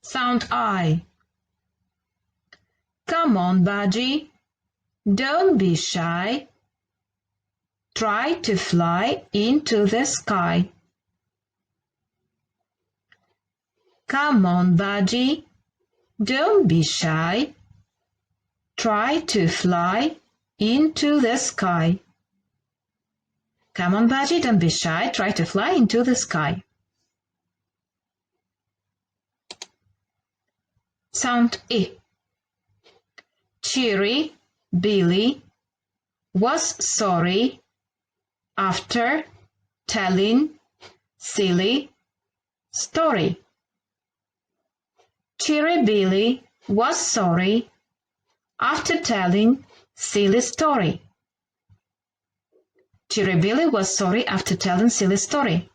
Sound I. Come on, budgie. Don't be shy. Try to fly into the sky. Come on, budgie. Don't be shy. Try to fly into the sky. Come on, budgie, don't be shy. Try to fly into the sky. Sound I. Cheery Billy was sorry after telling silly story. Cheery Billy was sorry after telling silly story. Cheery Billy was sorry after telling silly story.